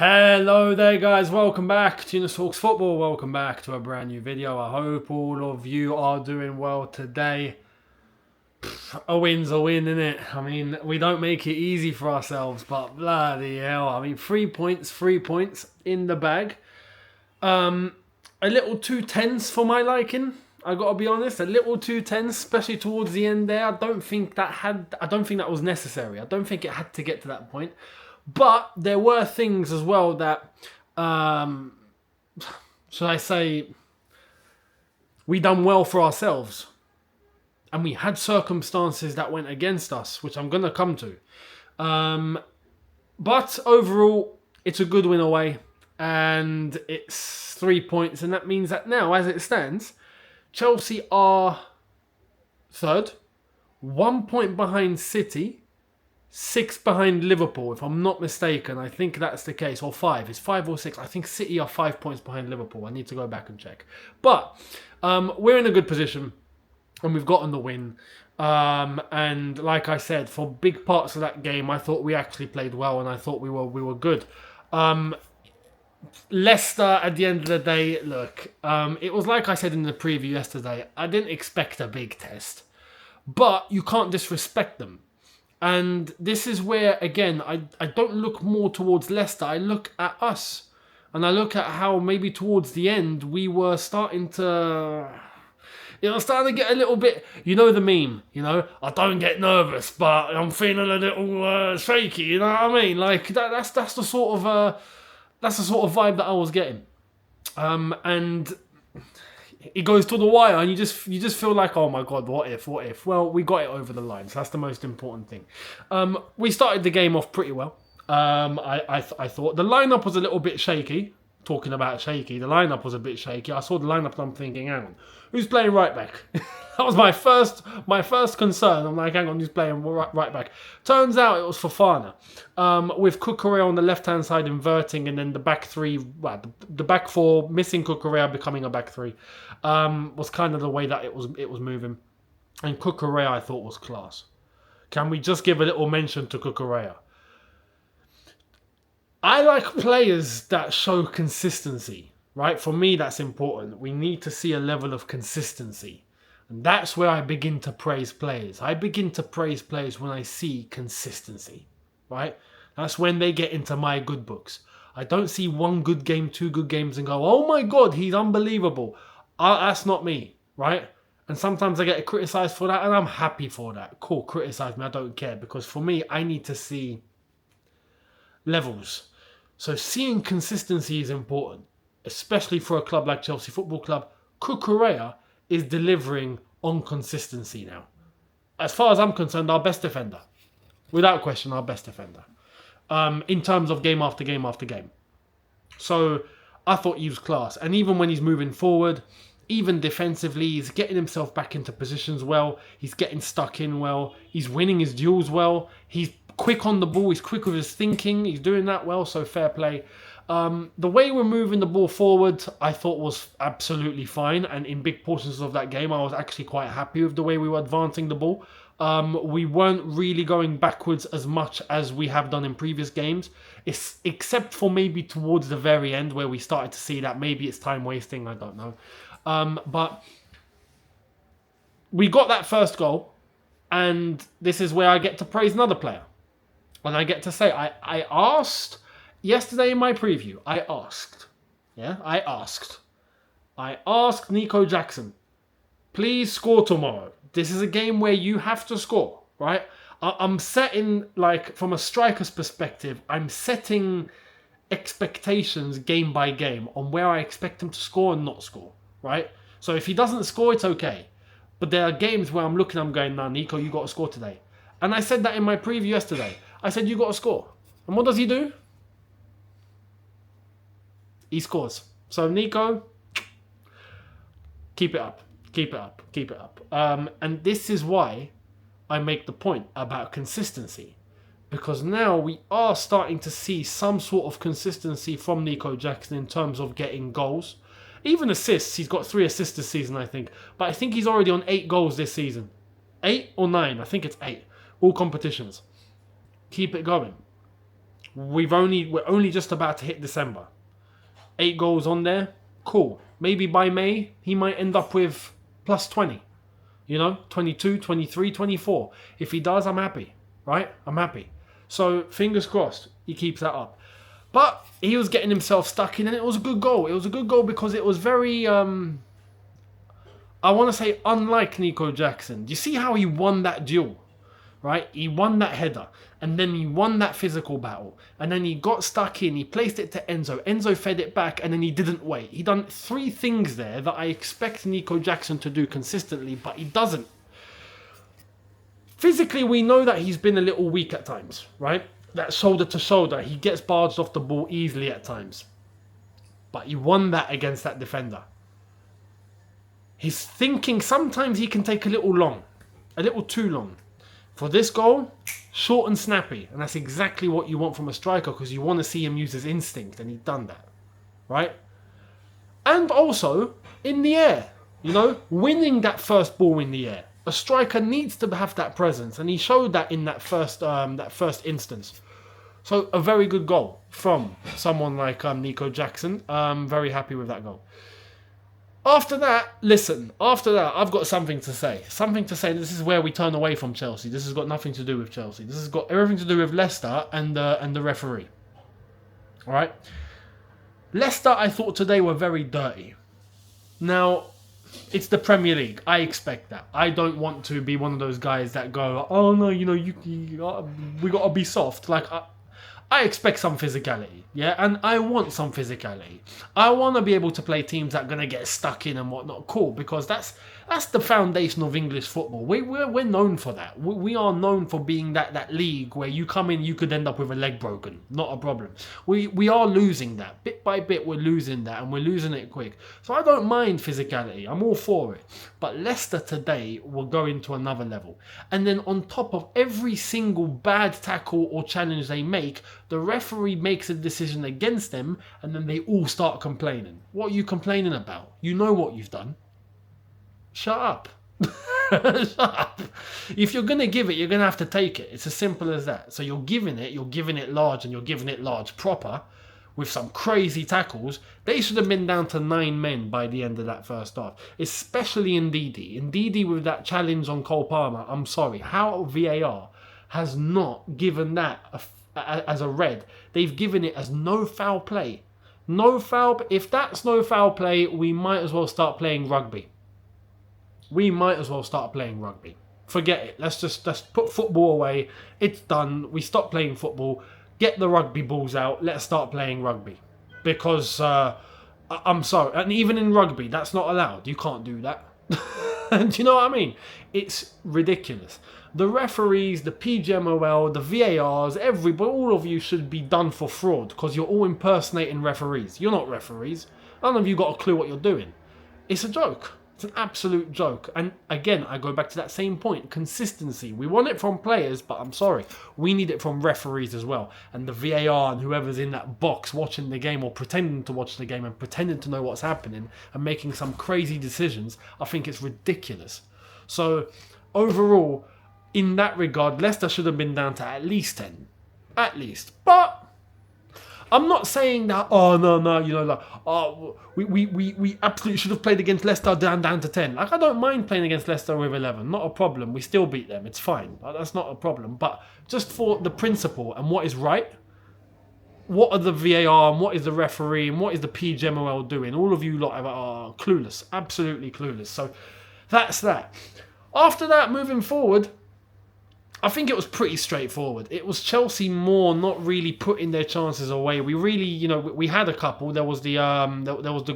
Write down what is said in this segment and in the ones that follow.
Hello there guys, welcome back to Younes Talks Football, welcome back to a brand new video. I hope all of you are doing well today. A win's a win, innit? I mean, we don't make it easy for ourselves, but bloody hell, I mean, 3 points in the bag. A little too tense for my liking, I gotta be honest, a little too tense, especially towards the end there. I don't think that was necessary. I don't think it had to get to that point. But there were things as well that, should I say, we done well for ourselves. And we had circumstances that went against us, which I'm going to come to. But overall, it's a good win away. And it's 3 points. And that means that now, as it stands, Chelsea are third, 1 point behind City, 6 behind Liverpool, if I'm not mistaken. I think that's the case. Or 5. It's 5 or 6. I think City are 5 points behind Liverpool. I need to go back and check. But we're in a good position. And we've gotten the win. And like I said, for big parts of that game, I thought we actually played well. And I thought we were good. Leicester, at the end of the day, look. It was like I said in the preview yesterday. I didn't expect a big test. But you can't disrespect them. And this is where, again, I don't look more towards Leicester. I look at us. And I look at how maybe towards the end we were starting to... starting to get a little bit... You know the meme, I don't get nervous, but I'm feeling a little shaky, you know what I mean? Like, that's the sort of... that's the sort of vibe that I was getting. And... it goes to the wire and you just feel like, oh my God, what if? Well, we got it over the line, so that's the most important thing. We started the game off pretty well. I thought the lineup was a little bit shaky. Talking about shaky, the lineup was a bit shaky. I saw the lineup and I'm thinking, hang on, who's playing right back? That was my first concern. I'm like, hang on, who's playing right back? Turns out it was Fofana. With Cucurella on the left-hand side inverting, and then the back three, the back four, missing Cucurella, becoming a back three, was kind of the way that it was moving. And Cucurella, I thought, was class. Can we just give a little mention to Cucurella? I like players that show consistency, right? For me, that's important. We need to see a level of consistency. And that's where I begin to praise players. I begin to praise players when I see consistency, right? That's when they get into my good books. I don't see one good game, 2 good games and go, oh my God, he's unbelievable. That's not me, right? And sometimes I get criticised for that and I'm happy for that. Cool, criticise me, I don't care. Because for me, I need to see levels. So seeing consistency is important, especially for a club like Chelsea Football Club. Cucurella is delivering on consistency now. As far as I'm concerned, our best defender. Without question, our best defender. In terms of game after game after game. So I thought he was class. And even when he's moving forward, even defensively, he's getting himself back into positions well. He's getting stuck in well. He's winning his duels well. He's quick on the ball. He's quick with his thinking. He's doing that well, so fair play. The way we're moving the ball forward, I thought was absolutely fine. And in big portions of that game, I was actually quite happy with the way we were advancing the ball. We weren't really going backwards as much as we have done in previous games. Except for maybe towards the very end where we started to see that maybe it's time wasting, I don't know. But we got that first goal. And this is where I get to praise another player. And I get to say, I asked... Yesterday in my preview, I asked Nico Jackson, please score tomorrow. This is a game where you have to score, right? I'm setting, like, from a striker's perspective, I'm setting expectations game by game on where I expect him to score and not score, right? So if he doesn't score, it's okay. But there are games where I'm going, nah, Nico, you got to score today. And I said that in my preview yesterday. I said, you got to score. And what does he do? He scores. So, Nico, keep it up. And this is why I make the point about consistency. Because now we are starting to see some sort of consistency from Nico Jackson in terms of getting goals. Even assists. He's got 3 assists this season, I think. But I think he's already on 8 goals this season. 8 or 9? I think it's 8. All competitions. Keep it going. we're only just about to hit December. 8 goals on there, cool. Maybe by May, he might end up with plus 20. 22, 23, 24. If he does, I'm happy, right? I'm happy. So, fingers crossed, he keeps that up. But he was getting himself stuck in, and it was a good goal. It was a good goal because it was very, I want to say, unlike Nico Jackson. Do you see how he won that duel? Right? He won that header, and then he won that physical battle, and then he got stuck in, he placed it to Enzo, Enzo fed it back, and then he didn't wait. He done 3 things there that I expect Nico Jackson to do consistently, but he doesn't. Physically, we know that he's been a little weak at times, right? That shoulder to shoulder, he gets barged off the ball easily at times. But he won that against that defender. His thinking, sometimes he can take a little too long. For this goal, short and snappy. And that's exactly what you want from a striker, because you want to see him use his instinct, and he's done that. Right? And also, in the air. Winning that first ball in the air. A striker needs to have that presence, and he showed that in that first instance. So, a very good goal from someone like Nico Jackson. Very happy with that goal. After that, I've got something to say. This is where we turn away from Chelsea. This has got nothing to do with Chelsea. This has got everything to do with Leicester and the referee. All right? Leicester, I thought today were very dirty. Now, it's the Premier League. I expect that. I don't want to be one of those guys that go, oh no, we got to be soft. Like, I expect some physicality, yeah? And I want some physicality. I want to be able to play teams that are going to get stuck in and whatnot. Cool, because that's the foundation of English football. We're known for that. We are known for being that league where you come in, you could end up with a leg broken. Not a problem. We are losing that. Bit by bit, we're losing that, and we're losing it quick. So I don't mind physicality. I'm all for it. But Leicester today will go into another level. And then on top of every single bad tackle or challenge they make, the referee makes a decision against them, and then they all start complaining. What are you complaining about? You know what you've done. Shut up. Shut up. If you're going to give it, you're going to have to take it. It's as simple as that. So you're giving it large, and you're giving it large proper with some crazy tackles. They should have been down to 9 men by the end of that first half, especially Ndidi. Ndidi with that challenge on Cole Palmer. I'm sorry. How VAR has not given that as a red? They've given it as no foul play. No foul. If that's no foul play, we might as well start playing rugby. Forget it. Let's put football away. It's done. We stop playing football. Get the rugby balls out. Let's start playing rugby. Because I'm sorry, and even in rugby, that's not allowed. You can't do that. Do you know what I mean? It's ridiculous. The referees, the PGMOL, the VARs, everybody, all of you should be done for fraud because you're all impersonating referees. You're not referees. None of you got a clue what you're doing. It's a joke. It's an absolute joke. And again, I go back to that same point. Consistency. We want it from players, but I'm sorry. We need it from referees as well. And the VAR and whoever's in that box watching the game or pretending to watch the game and pretending to know what's happening and making some crazy decisions, I think it's ridiculous. So, overall, in that regard, Leicester should have been down to at least 10. At least. But I'm not saying that, we absolutely should have played against Leicester down to 10. Like, I don't mind playing against Leicester with 11. Not a problem. We still beat them. It's fine. That's not a problem. But just for the principle and what is right, what are the VAR and what is the referee and what is the PGMOL doing? All of you lot are clueless. Absolutely clueless. So that's that. After that, moving forward, I think it was pretty straightforward. It was Chelsea more not really putting their chances away. We really, we had a couple. There was the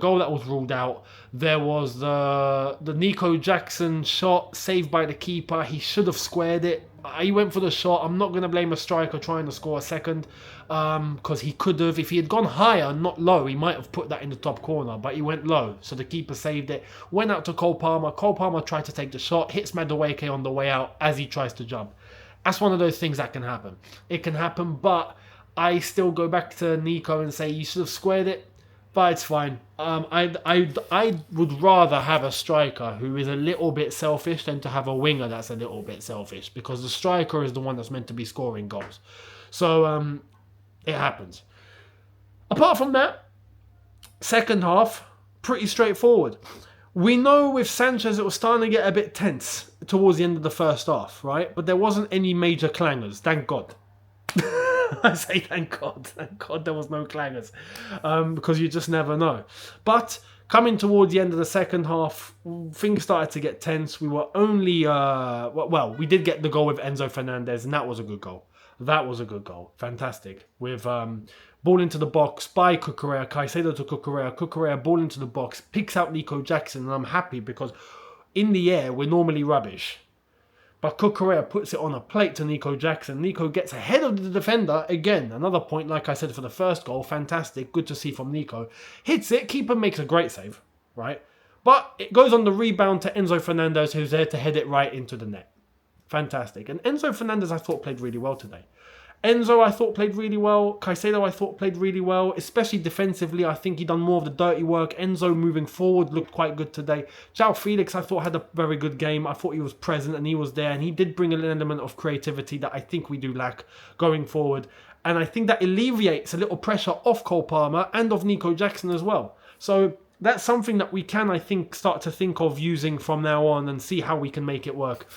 goal that was ruled out. There was the Nico Jackson shot saved by the keeper. He should have squared it. He went for the shot. I'm not going to blame a striker trying to score a second because he could have. If he had gone higher, not low, he might have put that in the top corner. But he went low, so the keeper saved it. Went out to Cole Palmer. Cole Palmer tried to take the shot. Hits Madueke on the way out as he tries to jump. That's one of those things that can happen. It can happen, but I still go back to Nico and say you should have squared it, but it's fine. I would rather have a striker who is a little bit selfish than to have a winger that's a little bit selfish, because the striker is the one that's meant to be scoring goals. So It happens. Apart from that, second half, pretty straightforward. We know with Sanchez it was starting to get a bit tense towards the end of the first half, right? But there wasn't any major clangers, thank God. I say thank God there was no clangers, because you just never know. But coming towards the end of the second half, things started to get tense. We were only, we did get the goal with Enzo Fernandez, and that was a good goal. Fantastic. With ball into the box by Cucurella, Caicedo to Cucurella, ball into the box, picks out Nico Jackson, and I'm happy because in the air, we're normally rubbish. But Cucurella puts it on a plate to Nico Jackson. Nico gets ahead of the defender. Again, another point, like I said, for the first goal. Fantastic. Good to see from Nico. Hits it. Keeper makes a great save, right? But it goes on the rebound to Enzo Fernandez, who's there to head it right into the net. Fantastic. And Enzo Fernandez, I thought, played really well today. Enzo, I thought, played really well. Caicedo, I thought, played really well. Especially defensively, I think he done more of the dirty work. Enzo, moving forward, looked quite good today. João Felix, I thought, had a very good game. I thought he was present and he was there. And he did bring an element of creativity that I think we do lack going forward. And I think that alleviates a little pressure off Cole Palmer and of Nico Jackson as well. So that's something that we can, I think, start to think of using from now on and see how we can make it work.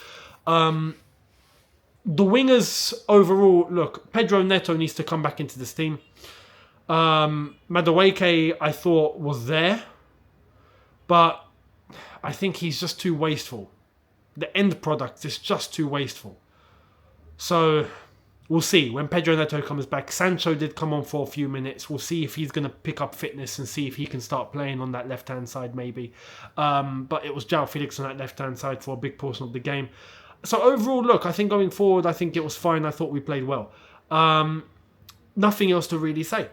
The wingers overall, look, Pedro Neto needs to come back into this team. Madueke, I thought, was there. But I think he's just too wasteful. The end product is just too wasteful. So we'll see. When Pedro Neto comes back, Sancho did come on for a few minutes. We'll see if he's going to pick up fitness and see if he can start playing on that left-hand side maybe. But it was João Felix on that left-hand side for a big portion of the game. So overall, look, I think going forward, I think it was fine. I thought we played well. Nothing else to really say.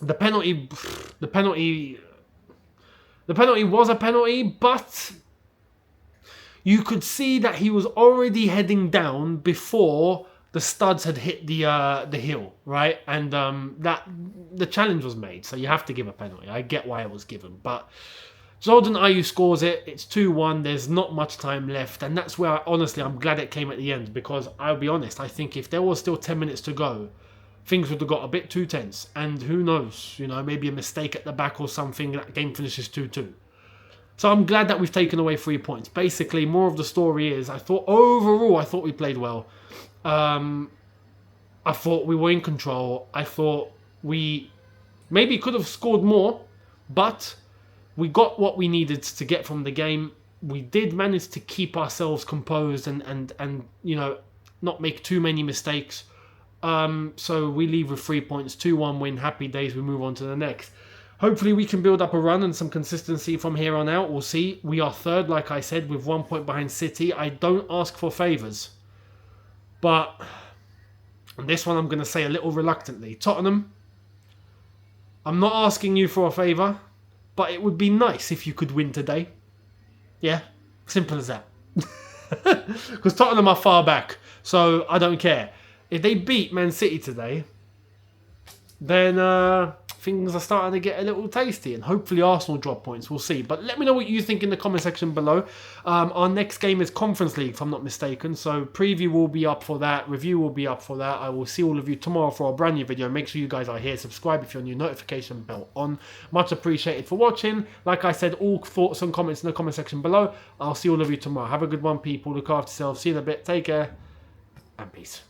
The penalty was a penalty, but you could see that he was already heading down before the studs had hit the hill, right? And that the challenge was made, so you have to give a penalty. I get why it was given, but Jordan Ayew scores it. It's 2-1. There's not much time left. And that's where, honestly, I'm glad it came at the end. Because, I'll be honest, I think if there was still 10 minutes to go, things would have got a bit too tense. And who knows, maybe a mistake at the back or something, that game finishes 2-2. So I'm glad that we've taken away 3 points. Basically, more of the story is, I thought we played well. I thought we were in control. I thought we maybe could have scored more, but we got what we needed to get from the game. We did manage to keep ourselves composed and not make too many mistakes. So we leave with 3 points, 2-1 win, happy days, we move on to the next. Hopefully we can build up a run and some consistency from here on out. We'll see. We are third, like I said, with 1 point behind City. I don't ask for favours. But on this one I'm going to say a little reluctantly. Tottenham, I'm not asking you for a favour. But it would be nice if you could win today. Yeah, simple as that. Because Tottenham are far back, so I don't care. If they beat Man City today, then things are starting to get a little tasty, and hopefully Arsenal drop points. We'll see. But let me know what you think in the comment section below. Our next game is Conference League, if I'm not mistaken. So preview will be up for that. Review will be up for that. I will see all of you tomorrow for a brand new video. Make sure you guys are here. Subscribe if you're new. Notification bell on. Much appreciated for watching. Like I said, all thoughts and comments in the comment section below. I'll see all of you tomorrow. Have a good one, people. Look after yourselves. See you in a bit. Take care. And peace.